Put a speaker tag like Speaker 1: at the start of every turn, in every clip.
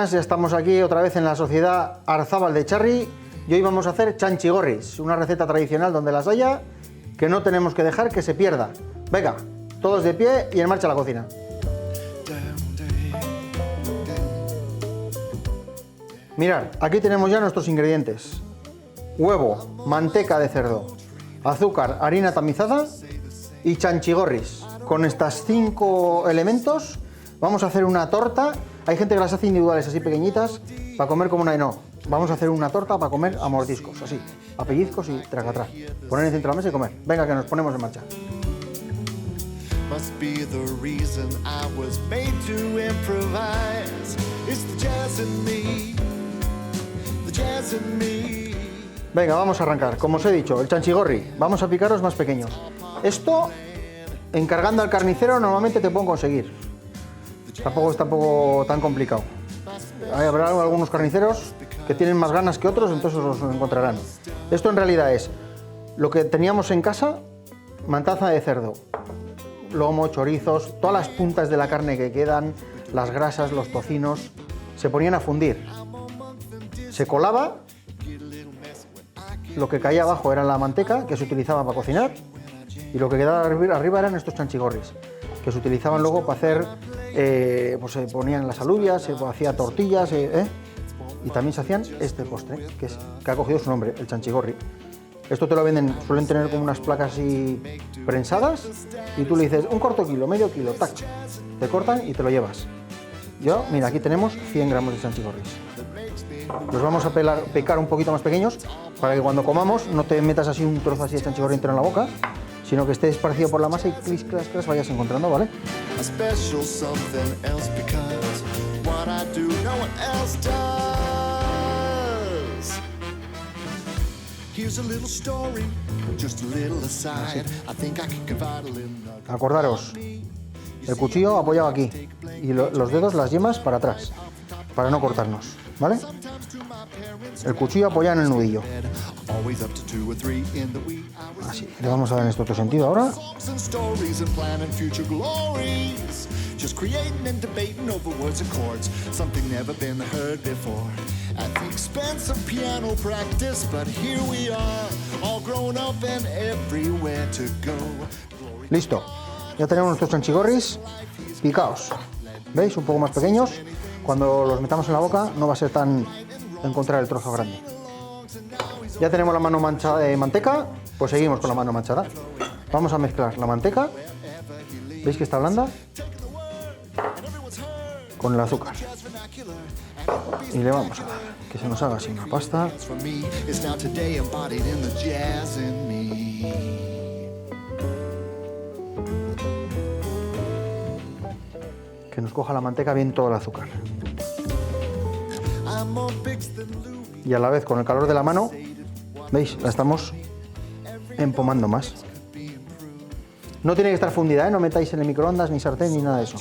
Speaker 1: buenas, ya estamos aquí otra vez en la sociedad Arzábal de Charri y hoy vamos a hacer chanchigorris, una receta tradicional donde las haya, que no tenemos que dejar que se pierda. Venga, todos de pie y en marcha a la cocina. Mirad, aquí tenemos ya nuestros ingredientes: huevo, manteca de cerdo, azúcar, harina tamizada y chanchigorris. Con estos 5 elementos vamos a hacer una torta. Hay gente que las hace individuales, así pequeñitas, para comer como una y no. Vamos a hacer una torta para comer a mordiscos, así, a pellizcos y tracatrás. Poner en el centro de la mesa y comer. Venga, que nos ponemos en marcha. Venga, vamos a arrancar. Como os he dicho, el chanchigorri, vamos a picaros más pequeños. Esto, encargando al carnicero, normalmente te pueden conseguir. Tampoco es tan complicado. Habrá algunos carniceros que tienen más ganas que otros, entonces los encontrarán. Esto en realidad es lo que teníamos en casa: mantaza de cerdo, lomo, chorizos, todas las puntas de la carne que quedan, las grasas, los tocinos, se ponían a fundir. Se colaba, lo que caía abajo era la manteca que se utilizaba para cocinar y lo que quedaba arriba eran estos chanchigorris, que se utilizaban luego para hacer, pues se ponían las alubias, se hacía tortillas, y también se hacían este postre, que ha cogido su nombre, el chanchigorri. Esto te lo venden, suelen tener como unas placas así prensadas y tú le dices un cuarto kilo, medio kilo, tac, te cortan y te lo llevas. Mira, aquí tenemos 100 gramos de chanchigorris. Los vamos a picar un poquito más pequeños para que cuando comamos no te metas así un trozo así de chanchigorri entero en la boca, sino que esté esparcido por la masa y clis, clas, clas, vayas encontrando, ¿vale? Acordaros, el cuchillo apoyado aquí y los dedos, las yemas para atrás, para no cortarnos, ¿vale? El cuchillo apoyado en el nudillo. Así, le vamos a dar en este otro sentido ahora. Listo, ya tenemos nuestros chanchigorris picados. ¿Veis? Un poco más pequeños. Cuando los metamos en la boca no va a ser tan encontrar el trozo grande. Ya tenemos la mano manchada de manteca, pues seguimos con la mano manchada. Vamos a mezclar la manteca, ¿veis que está blanda? Con el azúcar. Y le vamos a dar, que se nos haga así una pasta. Que nos coja la manteca bien todo el azúcar. Y a la vez, con el calor de la mano, ¿veis? La estamos empomando más. No tiene que estar fundida, ¿eh? No metáis en el microondas, ni sartén, ni nada de eso.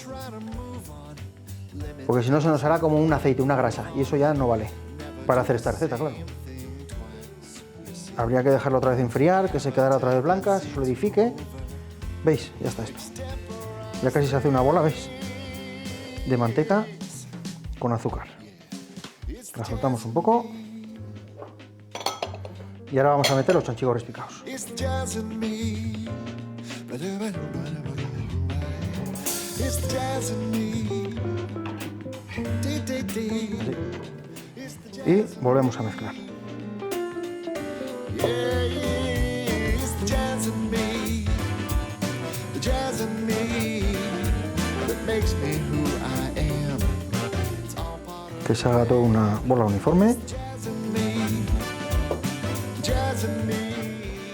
Speaker 1: Porque si no se nos hará como un aceite, una grasa, y eso ya no vale para hacer esta receta, claro. Habría que dejarlo otra vez enfriar, que se quedara otra vez blanca, se solidifique. ¿Veis? Ya está esto. Ya casi se hace una bola, ¿veis? De manteca con azúcar. La soltamos un poco. Y ahora vamos a meter los chanchigorris picados. Y volvemos a mezclar. Que se haga toda una bola uniforme.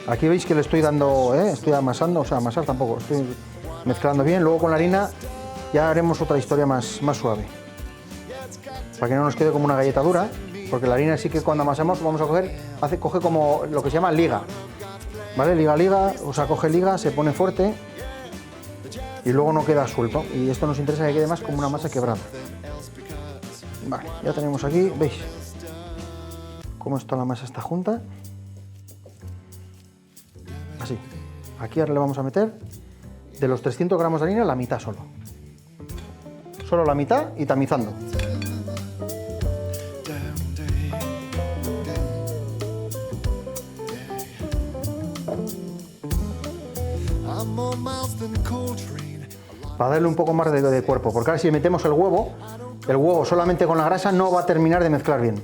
Speaker 1: Aquí veis que le estoy dando, estoy amasando, o sea, amasar tampoco, estoy mezclando bien. Luego con la harina ya haremos otra historia más suave, para que no nos quede como una galleta dura, porque la harina sí que cuando amasamos vamos a coge como lo que se llama liga, ¿vale? Liga, o sea, coge liga, se pone fuerte y luego no queda suelto. Y esto nos interesa que quede más como una masa quebrada. Vale, ya tenemos aquí, ¿veis? Cómo está la masa está junta. Así. Aquí ahora le vamos a meter de los 300 gramos de harina la mitad solo. Solo la mitad y tamizando. para darle un poco más de cuerpo, porque ahora si metemos el huevo solamente con la grasa no va a terminar de mezclar bien,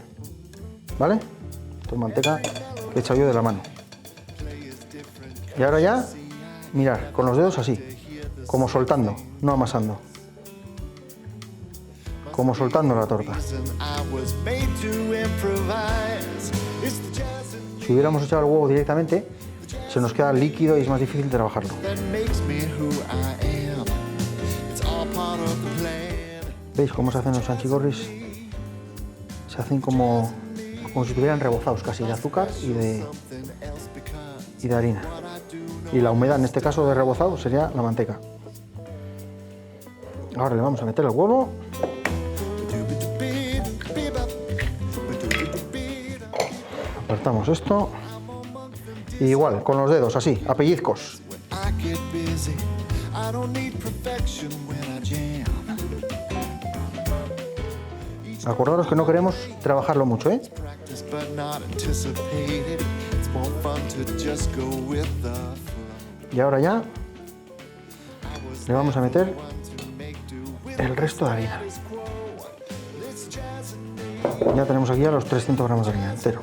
Speaker 1: ¿vale? Esto es manteca que he echado yo de la mano. Y ahora ya, mirad, con los dedos así, como soltando, no amasando. Como soltando la torta. Si hubiéramos echado el huevo directamente, se nos queda líquido y es más difícil de trabajarlo. ¿Veis cómo se hacen los chanchigorris? Se hacen como si estuvieran rebozados casi de azúcar y de harina. Y la humedad en este caso de rebozado sería la manteca. Ahora le vamos a meter el huevo. Apartamos esto. Y igual, con los dedos, así, a pellizcos. Acordaros que no queremos trabajarlo mucho, ¿eh? Y ahora ya le vamos a meter el resto de harina. Ya tenemos aquí ya los 300 gramos de harina entero.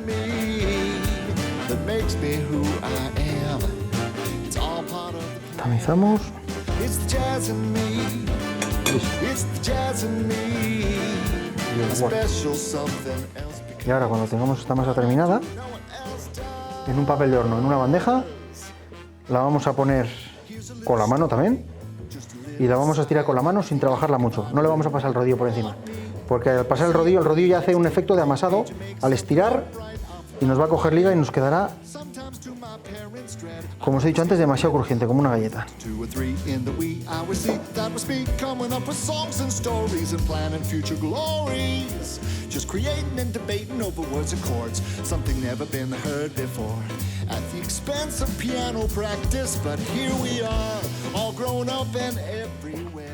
Speaker 1: Tamizamos. Y ahora cuando tengamos esta masa terminada, en un papel de horno, en una bandeja, la vamos a poner con la mano también y la vamos a estirar con la mano sin trabajarla mucho. No le vamos a pasar el rodillo por encima, porque al pasar el rodillo ya hace un efecto de amasado al estirar y nos va a coger liga y nos quedará, como os he dicho antes, demasiado crujiente, como una galleta.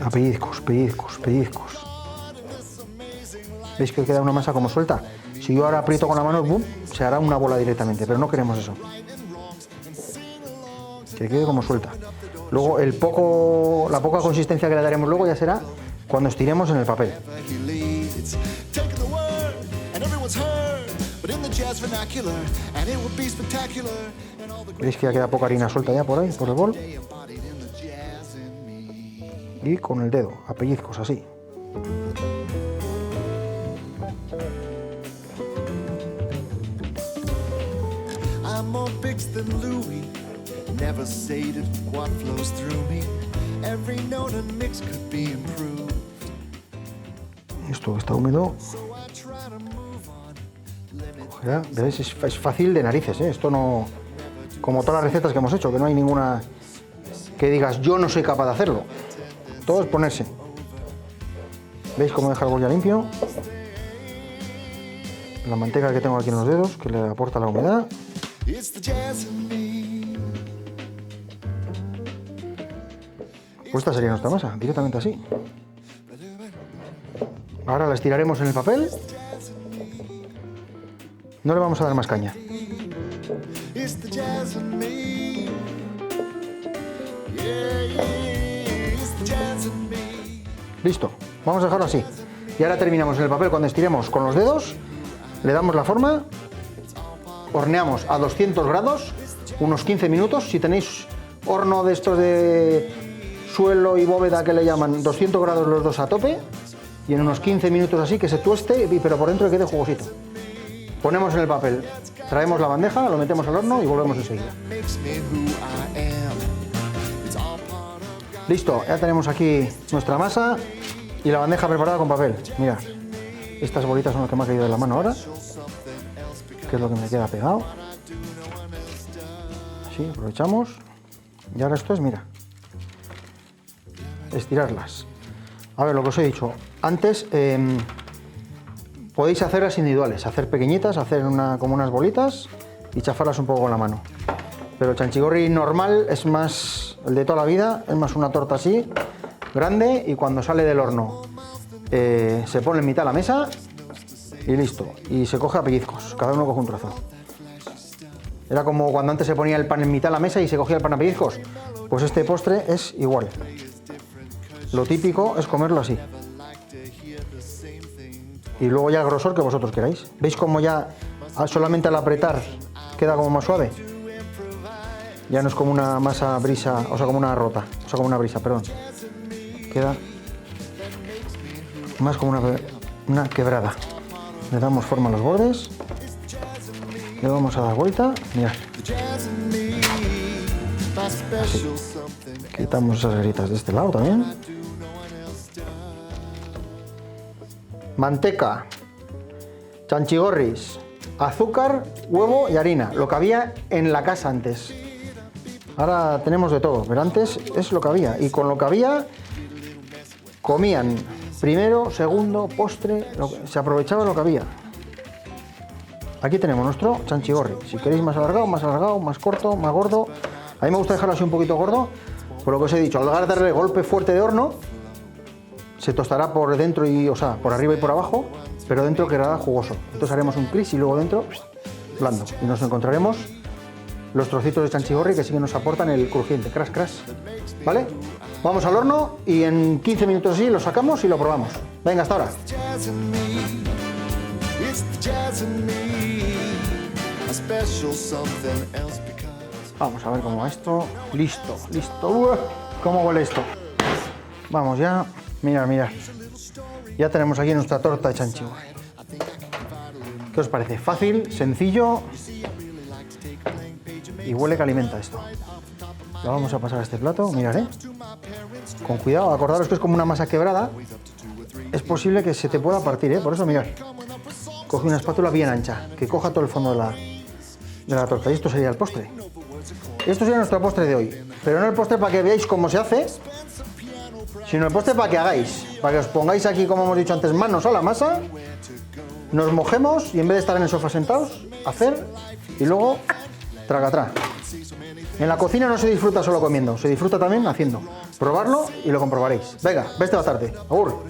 Speaker 1: A pellizcos, pellizcos, pellizcos. ¿Veis que queda una masa como suelta? Si yo ahora aprieto con la mano, ¡bum!, se hará una bola directamente, pero no queremos eso. Que quede como suelta. Luego la poca consistencia que le daremos luego ya será cuando estiremos en el papel. ¿Veis que ya queda poca harina suelta ya por ahí, por el bol? Y con el dedo, a pellizcos, así. Esto está húmedo. Cogerá, ¿veis? Es fácil de narices, ¿eh? Esto no, como todas las recetas que hemos hecho, que no hay ninguna que digas yo no soy capaz de hacerlo. Todo es ponerse. ¿Veis cómo deja el bol ya limpio? La manteca que tengo aquí en los dedos, que le aporta la humedad. Pues esta sería nuestra masa, directamente así. Ahora la estiraremos en el papel. No le vamos a dar más caña. Listo, vamos a dejarlo así. Y ahora terminamos en el papel cuando estiremos con los dedos, le damos la forma, horneamos a 200 grados, unos 15 minutos. Si tenéis horno de estos de suelo y bóveda que le llaman, 200 grados los dos a tope, y en unos 15 minutos así que se tueste, pero por dentro que quede jugosito. Ponemos en el papel, traemos la bandeja, lo metemos al horno y volvemos enseguida. Listo, ya tenemos aquí nuestra masa y la bandeja preparada con papel. Mirad, estas bolitas son las que me ha caído de la mano ahora, que es lo que me queda pegado. Así, aprovechamos. Y ahora esto es, mira, estirarlas. A ver, lo que os he dicho antes, podéis hacerlas individuales, hacer pequeñitas, hacer como unas bolitas y chafarlas un poco con la mano. Pero el chanchigorri normal es más, el de toda la vida, es más una torta así, grande, y cuando sale del horno se pone en mitad de la mesa y listo. Y se coge a pellizcos, cada uno coge un trozo. Era como cuando antes se ponía el pan en mitad de la mesa y se cogía el pan a pellizcos. Pues este postre es igual. lo típico es comerlo así. Y luego ya el grosor que vosotros queráis. ¿Veis cómo ya solamente al apretar queda como más suave? Ya no es como una masa brisa, o sea, como una rota, o sea, como una brisa, perdón. Queda más como una quebrada. Le damos forma a los bordes. Le vamos a dar vuelta. Mirad. Así. Quitamos esas gritas de este lado también. Manteca, chanchigorris, azúcar, huevo y harina. Lo que había en la casa antes. Ahora tenemos de todo, pero antes es lo que había. Y con lo que había, comían primero, segundo, postre, se aprovechaba lo que había. Aquí tenemos nuestro chanchigorri. Si queréis más alargado, más corto, más gordo. A mí me gusta dejarlo así un poquito gordo, por lo que os he dicho. Al darle golpe fuerte de horno, se tostará por dentro y, o sea, por arriba y por abajo, pero dentro quedará jugoso. Entonces haremos un cris y luego dentro blando. Y nos encontraremos los trocitos de chanchigorri que sí que nos aportan el crujiente, crash, crash. ¿Vale? Vamos al horno y en 15 minutos así lo sacamos y lo probamos. Venga, hasta ahora. Vamos a ver cómo va esto. Listo, listo. ¿Cómo huele esto? Vamos ya. Mirad, mirad. Ya tenemos aquí nuestra torta de chanchigorri. ¿Qué os parece? Fácil, sencillo y huele que alimenta esto. Lo vamos a pasar a este plato, mirad, con cuidado, acordaros que es como una masa quebrada. Es posible que se te pueda partir, por eso mirad. Coge una espátula bien ancha, que coja todo el fondo de la torta. Y esto sería el postre. Esto sería nuestro postre de hoy. Pero no el postre para que veáis cómo se hace, sino el postre para que hagáis. Para que os pongáis aquí, como hemos dicho antes, manos a la masa, nos mojemos y en vez de estar en el sofá sentados, hacer y luego traga. En la cocina no se disfruta solo comiendo, se disfruta también haciendo. Probarlo y lo comprobaréis. Venga, veste la tarde. Agur.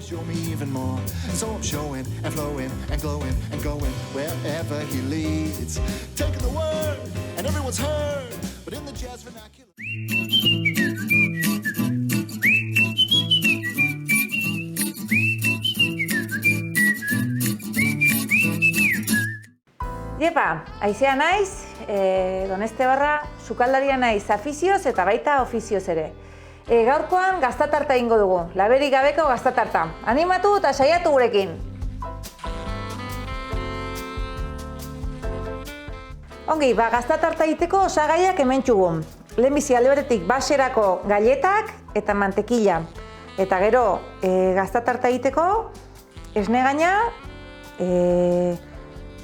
Speaker 2: Iepa, aizea naiz, Doneztebarra sukaldaria naiz afizioz eta baita ofizioz ere. Gaurkoan gaztatarta egingo dugu, laberik gabeko gaztatarta. Animatu eta saiatu gurekin! Ongi, gaztatarta egiteko osagaiak hementsugu. Lehenbizi alde batetik baserako galletak eta mantekila. Eta gero gaztatarta egiteko esne gaina,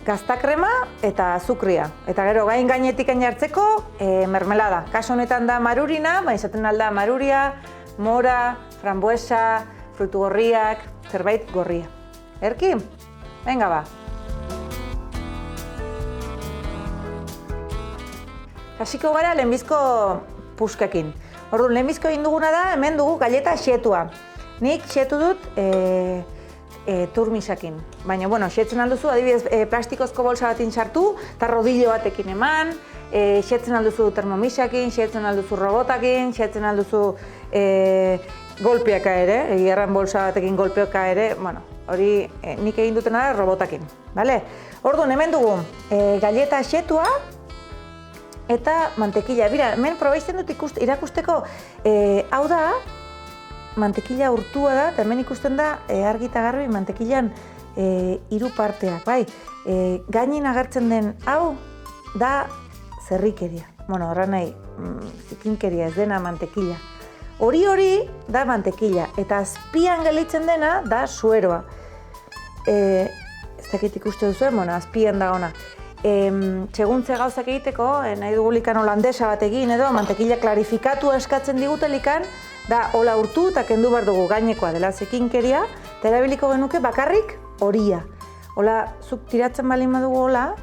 Speaker 2: gaztakrema eta azukria. Eta gero gain gainetik hartzeko mermelada. Kasu honetan da marurina, izaten alda maruria, mora, frambuesa, frutu gorriak, zerbait gorria. Erki? Venga ba! Hasiko gara lehenbizko puskekin. Orduan, lehenbizko egin duguna da, hemen dugu galleta xetua. Nik xetu dut turmisakin. Baina, xetzen alduzu, adibidez, plastikozko bolsa batin sartu, eta rodillo batekin eman, xetzen alduzu termomisakin, xetzen alduzu robotakin, xetzen alduzu golpeaka ere, egiarran bolsa batekin golpeaka ere, hori nik egin dutena da robotakin. Orduan, hemen dugu galleta xetua eta mantekila. Bira, hemen probaizten dut irakusteko, hau da, mantekila urtua da, eta hemen ikusten da argi eta garbi mantekilan 3 parteak, bai. Gainin agertzen den hau da zerrikeria. Horra nahi, zikinkeria ez dena mantekila. Hori da mantekila, eta azpian gelditzen dena da sueroa. Ez dakit ikuste duzu, azpian da ona. Seguntze gauzak egiteko, nahi dugulikan holandesa bat egin edo, mantekila klarifikatu eskatzen digutelikan, da hola urtu eta kendu behar dugu gainekoa dela zekinkeria, eta erabiliko genuke bakarrik horia. Hola, zuk tiratzen balin badugu hola,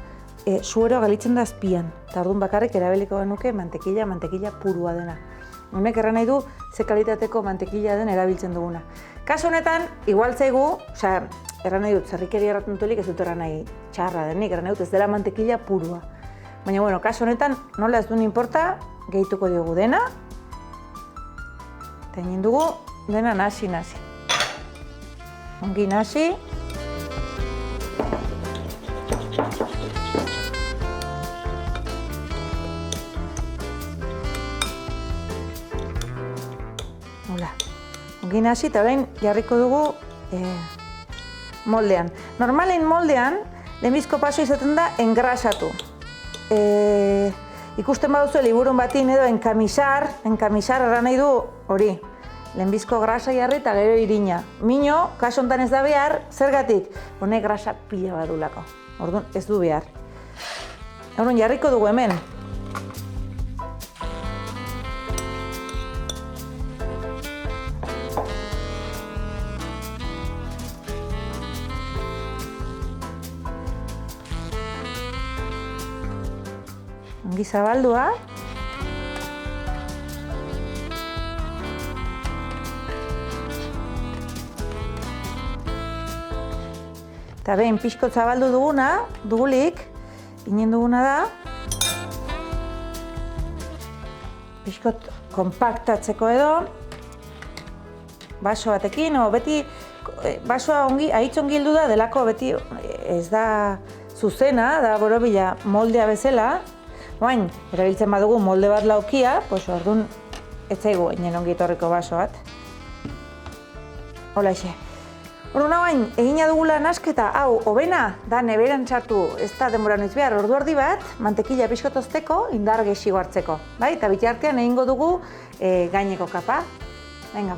Speaker 2: sueroa galitzen da azpian, eta orduan bakarrik erabiliko genuke mantekila purua dena. Honek erran nahi du ze kalitateko mantekila den erabiltzen duguna. Kasu honetan, igual zaigu, erran nahi dut, zerrikeria erraten dutelik ez dut erran nahi txarra denik, erran nahi dut ez dela mantekila purua. Baina, kasu honetan, nola ez duen inporta, gehituko diogu dena, eta egin dugu dena nasi. Ongi nasi. Hola. Ongi nasi eta orain jarriko dugu moldean. Normalen moldean, lehenbizko paso izaten da engrasatu. Ikusten baduzu liburun batin edo enkamisar erran nahi du hori. Lehenbizko grasa jarri eta gero irina. Mino, kaso honetan ez da behar, zergatik? Honek grasa pila badulako. Orduan ez du behar. Orduan jarriko dugu hemen. Ongi zabaldua. Eta behin pixko zabaldu dugulik, inen duguna da, pixkot konpaktatzeko edo, baso batekin, beti basoa ahitz ongi heldu da, delako beti ez da zuzena, da borobila moldea bezala. Oain, erabiltzen badugu molde bat laukia, orduan ez zaigu inen ongi etorriko baso bat. Holaxe. Orduan hauain, egina dugula nasketa, hau, hobena da neberan sartu, ez da denbora noiz behar, ordu erdi bat, mantekila pixkotozteko, indar gehiago hartzeko. Bai, eta bitartean egingo dugu gaineko kapa. Venga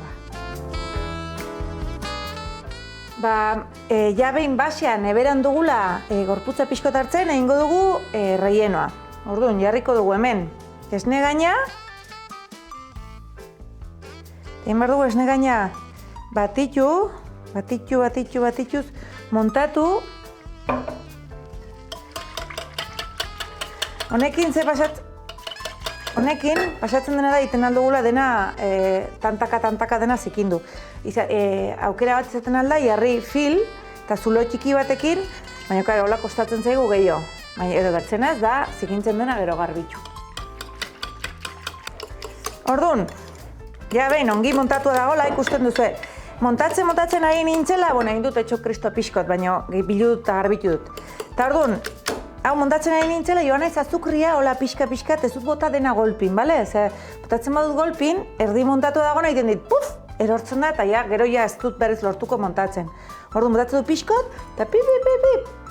Speaker 2: ba. Ja behin basean neberan dugula gorputza pixkot hartzen, egingo dugu rellenoa. Orduan, jarriko dugu hemen esne gaina. Egin behar dugu esne gaina batituz, montatu. Honekin pasatzen dena da, iten aldugula dena tantaka dena zikindu. Aukera bat izaten alda, jarri fil eta zulo txiki batekin, baina kare, hola kostatzen zaigu gehiago. Baina edo gertzen ez da, zikintzen dena gero garbitxu. Orduan, ja behin, ongi montatua dagoela ikusten duzu. Montatzen ari nintzela, egin dut etxo kristo pixkot, baina bilu dut eta garbitu dut. Eta orduan, hau montatzen ari nintzela, joan naiz azukria, hola pixka, ez dut bota dena golpin, bale? Botatzen badut golpin, erdi montatu dagoena egiten dit, puf, erortzen da, eta gero ez dut berriz lortuko montatzen. Orduan, botatzen dut pixkot, eta pip,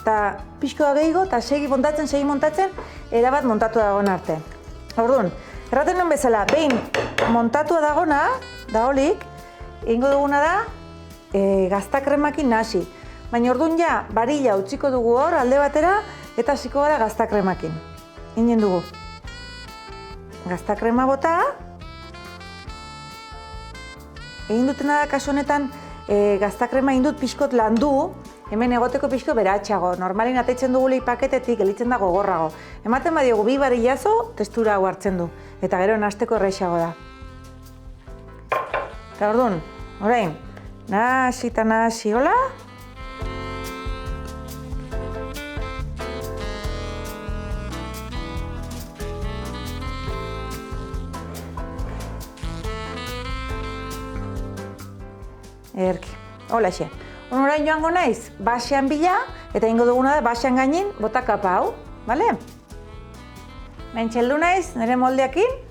Speaker 2: eta pixkoa gehiago, eta segi montatzen, erabat montatu dagoena arte. Orduan, erraten nuen bezala, behin montatua dagoena, dagolik, egingo duguna da, gaztakremakin nasi. Baina orduan ja, barilla utziko dugu hor alde batera, eta hasiko gara gaztakremakin. Inen dugu. Gaztakrema bota. Egin dutena da, kasu honetan, gaztakrema egin dut pixkot landu, hemen egoteko pixko beratxago. Normalin ateitzen dugule paketetik, elitzen da gogorrago. Ematen badiogu bi barillazo, testura hau hartzen du. Eta gero nasteko errexago da. Eta orduan, orain, nasi, hola? Erki, hola xe. Orain joango naiz, basean bila, eta ingo duguna da basean gainin bota kapa hau, bale? Mentxeldu naiz, nire moldeakin.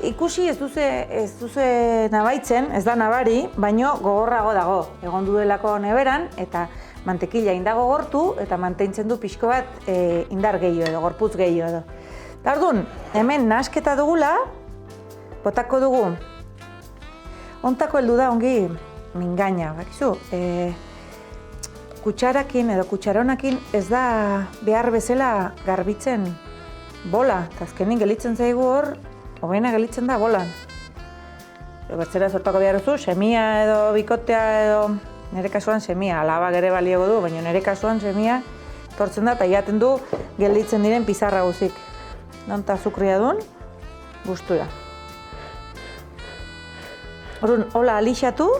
Speaker 2: Ikusi ez duze nabaitzen, ez da nabari, baino gogorrago dago. Egon duelako neberan, eta mantekila indago gortu, eta mantentzen du pixko bat indar gehiago edo, gorputz gehiago edo. Eta orduan, hemen nasketa dugula, botako dugu. Ontako heldu da ongi mingaina, bakizu. Kutsarakin edo kutsaronakin ez da behar bezala garbitzen bola. Eta azkenin gelitzen zaigu hor, hobena gelitzen da bolan. Bertzera sortako behar duzu, semia edo bikotea edo, nire kasuan semia, alaba gere baliago du, baina nire kasuan semia tortzen da eta jaten du gelditzen diren pizarra guzik. Nonta azukria duen, gustura. Orduan, hola alixatu.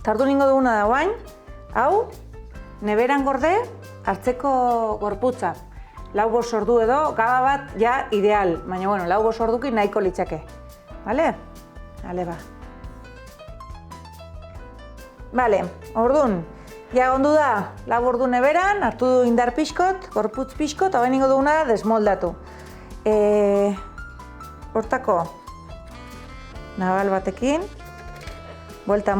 Speaker 2: Eta orduan ingo duguna da guain, hau, neberan gorde, hartzeko gorputza. 4-5 ordu edo, gaba bat, ja, ideal. Baina, bueno, 4-5 ordukin nahiko litzake. Bale? Bale, ba. Bale, orduan, ja ondu da, 4 ordu neberan, hartu du indar pixkot, gorputz pixkot, eta ingo duguna da desmoldatu. Hortako, nabal batekin, bueltan,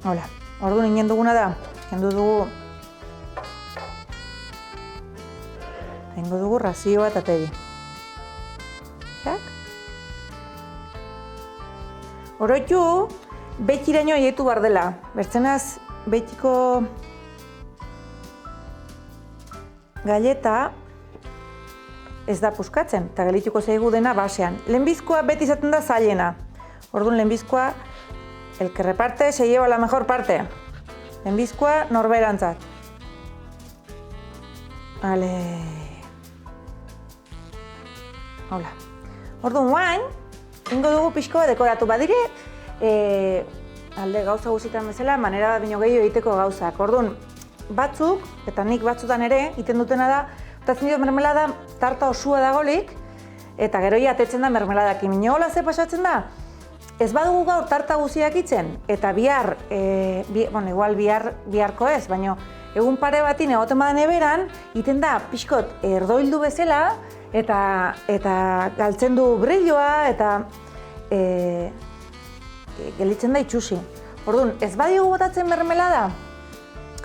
Speaker 2: hola, orduan ingen duguna da, kendu dugu razio bat ateri. Jak? Oroitu, behitiraino aietu behar dela. Bertzenaz, behitiko galleta ez da puskatzen, eta gelituko zaigu dena basean. Lehenbizkoa beti izaten da zailena. Orduan lehenbizkoa, el que reparte se lleva la mejor parte. Lehenbizkoa norberantzat. Bale. Hola. Orduan guain, ingo dugu pixkoa dekoratu badire, alde gauza guzitan bezala, manera bat bino gehiago egiteko gauzak. Orduan, batzuk, eta nik batzutan ere, iten dutena da, utatzen dio mermelada tarta osua dagolik, eta gero atetzen da mermeladakin. Inola ze pasatzen da? Ez badugu gaur tarta guziak itzen, eta bihar, igual biharko ez, baina egun pare batin egoten badan eberan, iten da pixkot erdoildu bezala, eta galtzen du brilloa, eta gelitzen da itxusi. Orduan, ez badiogu botatzen mermelada,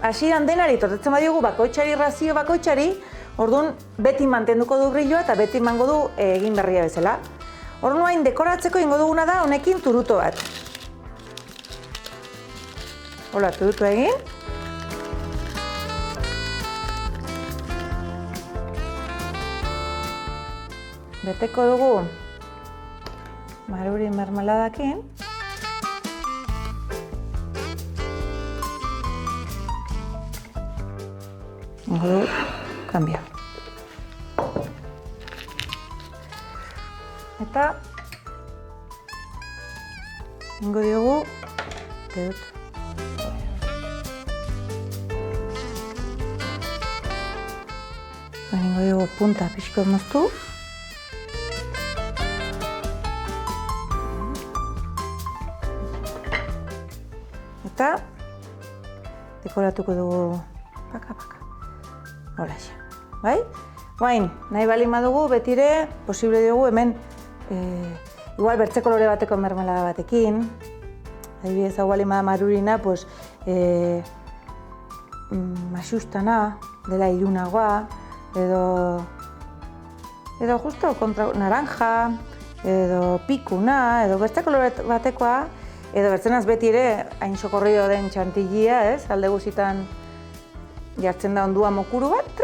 Speaker 2: hasieran denari totetzen badiogu bakoitzari, razio bakoitzari, orduan beti mantenduko du brilloa eta beti emango du egin berria bezala. Orduan hain dekoratzeko ingo duguna da honekin turuto bat. Hola, turuto egin. Beteko dugu maruri mermeladakin. Ingo dugu, kambio. Eta ingo diogu dut. Ingo diogu punta pixko moztu. Eta dekoratuko dugu paka. Holaxe, bai? Guain, nahi bali madugu, betire, posible dugu hemen igual bertze kolore bateko mermelada batekin. Adibidez, hau bali marurina, pues, maxustana, dela ilunagoa, edo justo kontra naranja, edo pikuna, edo bertze kolore batekoa, edo bertzenaz beti ere, hain sokorrido den txantillia, ez? Alde guzitan jartzen da ondua mokuru bat,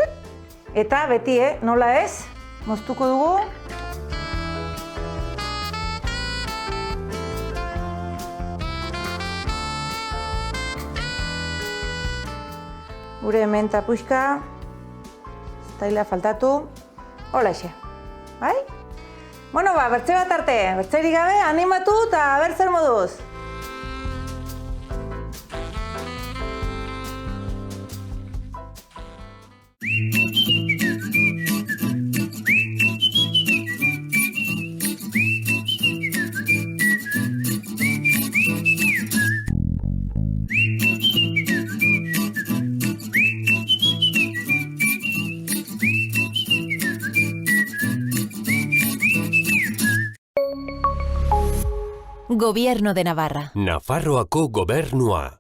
Speaker 2: eta beti, nola ez, moztuko dugu. Gure menta puxka, estaila faltatu, holaxe, bai? Bueno, ba, bertze bat arte, bertzerik gabe, animatu eta bertzer moduz.
Speaker 3: Gobierno de Navarra.
Speaker 4: Nafarroako gobernua.